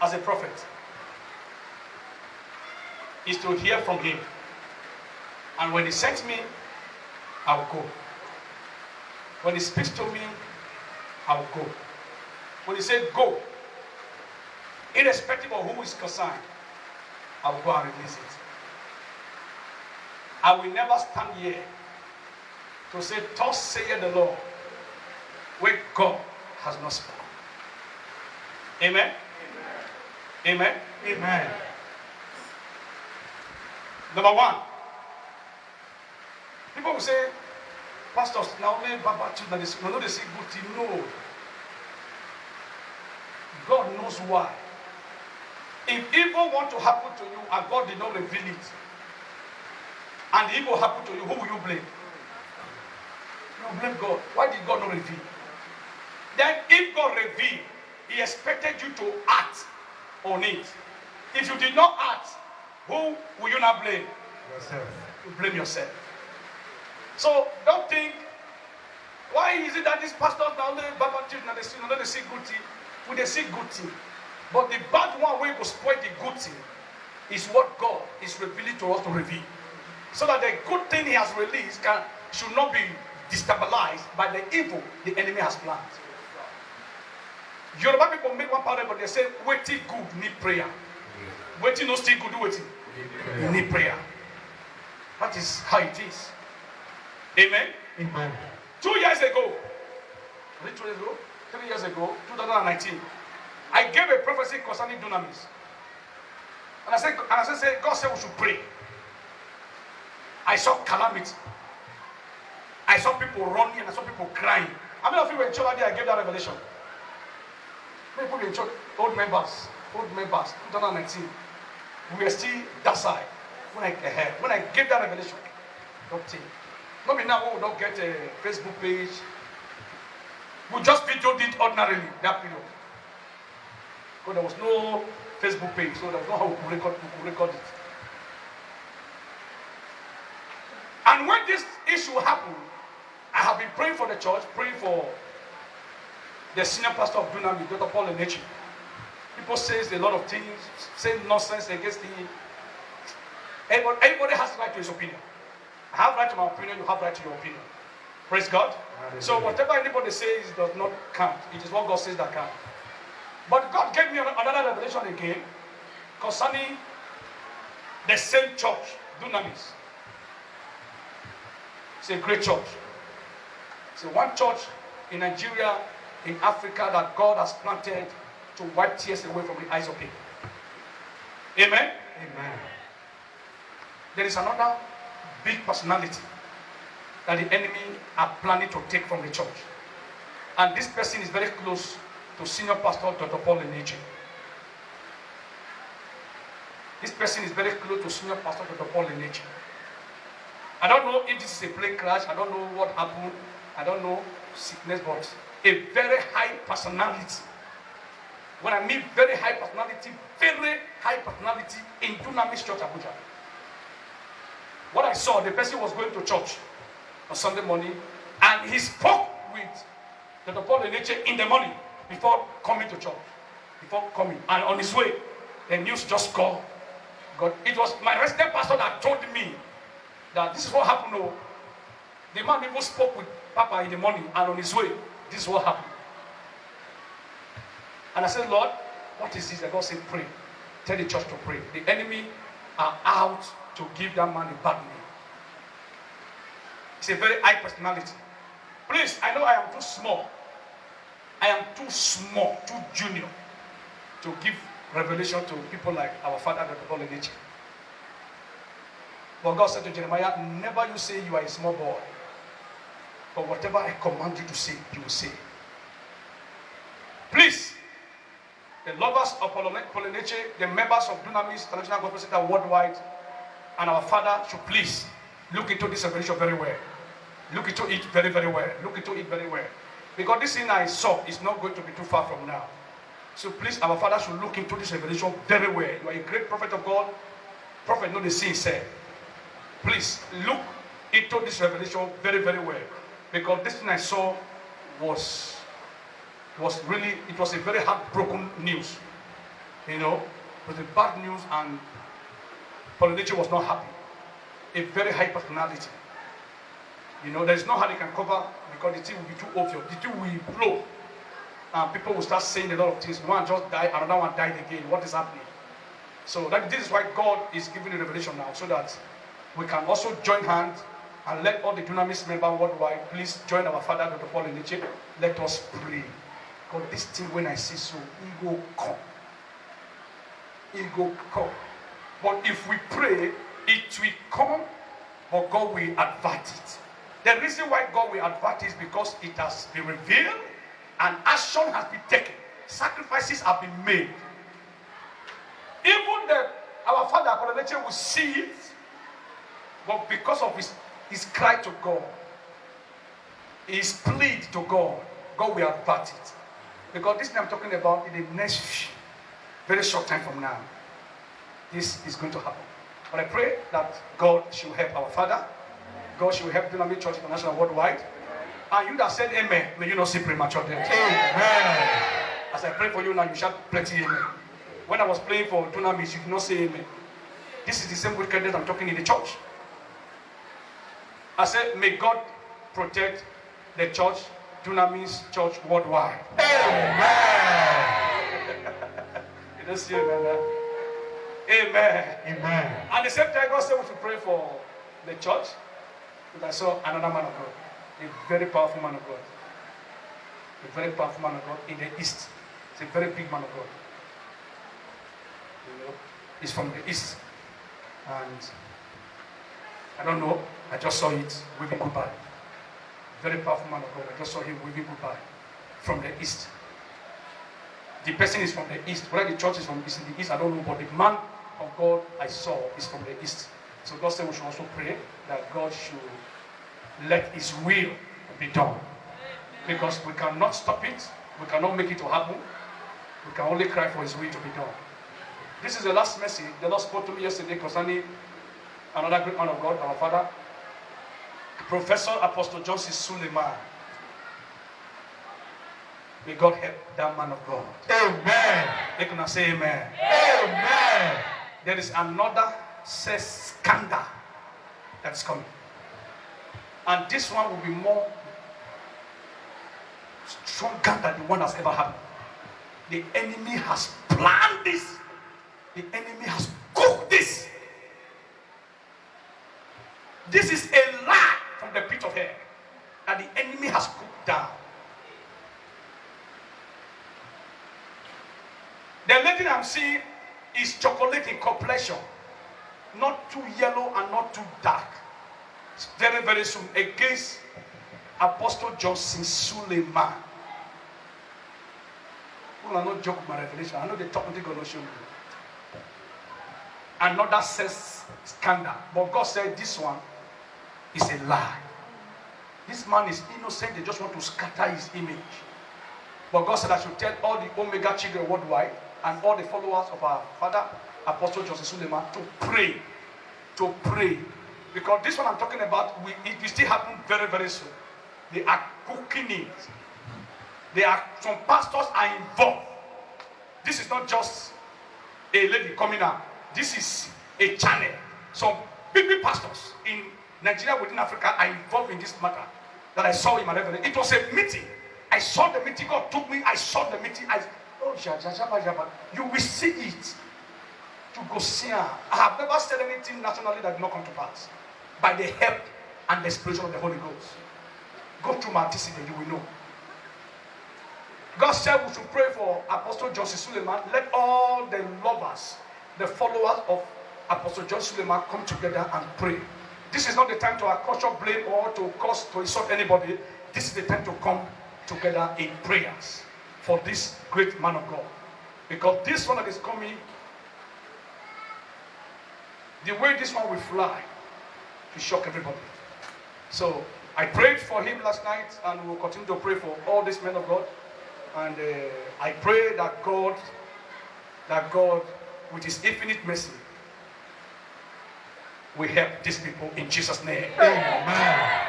as a prophet is to hear from him. And when he sends me, I will go. When he speaks to me, I will go. When he says go, irrespective of who is concerned, I will go and release it. I will never stand here to say, thus saith the Lord, where God has not spoken. Amen? Amen? Amen? Amen. Number one, people will say, pastors, now only Baba children, they say good thing. No. God knows why. If evil want to happen to you and God did not reveal it, and the evil happen to you, who will you blame? You blame God. Why did God not reveal? Then if God revealed, he expected you to act on it. If you did not act, who will you not blame? Yourself. You blame yourself. So don't think, why is it that this pastor now only Baba children they see good thing? Well, they see good thing. But the bad one where will spoil the good thing is what God is revealing to us to reveal. So that the good thing he has released should not be destabilized by the evil the enemy has planned. Yoruba people make one parable, but they say, waiting good need prayer. Waiting no still good, do waiting. You need prayer. That is how it is. Amen? Amen. 2 years ago, was it 2 years ago? 3 years ago, 2019, I gave a prophecy concerning Dunamis. And I said, God said we should pray. I saw calamity. I saw people running and I saw people crying. How many of you were in church that day I gave that revelation? Many people in church, old members, 2019. We were still that side when I gave that revelation. Don't think. Not me now, we will not get a Facebook page. We just videoed it ordinarily that period. Because there was no Facebook page, so there was no how we could record it. And when this issue happened, I have been praying for the church, praying for the senior pastor of Dunamis, Dr. Paul Enechi. People say a lot of things, say nonsense against him. Everybody has the right to his opinion. I have right to my opinion, you have right to your opinion. Praise God. So whatever anybody says does not count. It is what God says that counts. But God gave me another revelation again concerning the same church, Dunamis. It's a great church. It's one church in Nigeria, in Africa, that God has planted to wipe tears away from the eyes of people. Amen? Amen. There is another big personality that the enemy are planning to take from the church. And this person is very close to senior pastor Dr. Paul Enechi. This person is very close to senior pastor Dr. Paul Enechi. I don't know if this is a plane crash. I don't know what happened. I don't know sickness, but a very high personality. When I mean very high personality in Dunamis Church, Abuja. What I saw, the person was going to church on Sunday morning, and he spoke with Dr. Paul Enechi in the morning before coming to church. And on his way, the news just called. God, it was my resident pastor that told me that this is what happened. No, the man even spoke with Papa in the morning, and on his way, this is what happened. And I said, Lord, what is this? And God said, pray. Tell the church to pray. The enemy are out to give that man a bad name. It's a very high personality. Please, I know I am too small. I am too small, too junior to give revelation to people like our father, Dr. Paul Enechi. But God said to Jeremiah, never you say you are a small boy. But whatever I command you to say, you will say. Please, the lovers of Paul Enechi, the members of Dunamis International Gospel Center worldwide, and our father should please look into this revelation very well. Look into it very, very well. Look into it very well. Because this thing I saw is not going to be too far from now. So please, our father should look into this revelation very well. You are a great prophet of God. Prophet know the sin said. Please look into this revelation very, very well. Because this thing I saw was really, it was a very heartbroken news. you know, with the bad news, and Polinachi was not happy. A very high personality. You know, there's no how they can cover because the thing will be too obvious. The thing will blow. And people will start saying a lot of things. One just died, another one died again. What is happening? So this is why God is giving the revelation now, so that we can also join hands and let all the Dunamis members worldwide please join our Father, Dr. Paul Iniche. Let us pray. God, this thing when I see so, it will come. It will come. But if we pray, it will come, but God will avert it. The reason why God will avert it is because it has been revealed and action has been taken. Sacrifices have been made. Even our Father, Apollo, will see it, but because of his cry to God, his plea to God, God will avert it. Because this thing I'm talking about in the next very short time from now, this is going to happen. But I pray that God should help our Father. God should help Dunamis Church International worldwide. And you that said amen, may you not see premature death. Amen. As I pray for you now, you shout plenty amen. When I was praying for Dunamis, you did not say amen. This is the same wickedness I'm talking in the church. I said, may God protect the church, Dunamis Church worldwide. Amen. You don't see amen now? Amen. Amen. At the same time, God said we should pray for the church. But I saw another man of God, a very powerful man of God. A very powerful man of God in the east. It's a very big man of God. You know, he's from the east. And I don't know, I just saw it waving goodbye. Very powerful man of God. I just saw him waving goodbye from the east. The person is from the east. Whether the church is in the east, I don't know, but the man of God I saw is from the east. So God said we should also pray that God should let his will be done. Because we cannot stop it. We cannot make it to happen. We can only cry for his will to be done. This is the last message the Lord spoke to me yesterday concerning another great man of God, our Father, Professor Apostle Johnson Suleman. May God help that man of God. Amen. They can say amen. Amen. There is another scandal that's coming. And this one will be more stronger than the one that's ever happened. The enemy has planned this. The enemy has cooked this. This is a lie from the pit of hell that the enemy has cooked down. The lady I'm seeing is chocolate in complexion. Not too yellow and not too dark. It's very, very soon against Apostle Johnson Suleman. Well, I not joke with my revelation. I know the top of the God will show me. Another sex scandal. But God said this one is a lie. This man is innocent. They just want to scatter his image. But God said I should tell all the Omega children worldwide and all the followers of our Father, Apostle Joseph Suleman, to pray. To pray. Because this one I'm talking about, it will still happen very, very soon. They are cooking it. Some pastors are involved. This is not just a lady coming out. This is a channel. Some big pastors in Nigeria, within Africa, are involved in this matter that I saw in my revelation. It was a meeting. I saw the meeting. God took me. I saw the meeting. You will see it. To go see her. I have never said anything nationally that did not come to pass. By the help and the inspiration of the Holy Ghost. Go through my antecedent, you will know. God said we should pray for Apostle Johnson Suleman. Let all the lovers, the followers of Apostle John Suleman come together and pray. This is not the time to accuse or blame or to insult anybody. This is the time to come together in prayers for this great man of God. Because this one that is coming, the way this one will fly, to shock everybody. So I prayed for him last night, and we will continue to pray for all these men of God. And I pray that God, with his infinite mercy, will help these people in Jesus' name. Amen.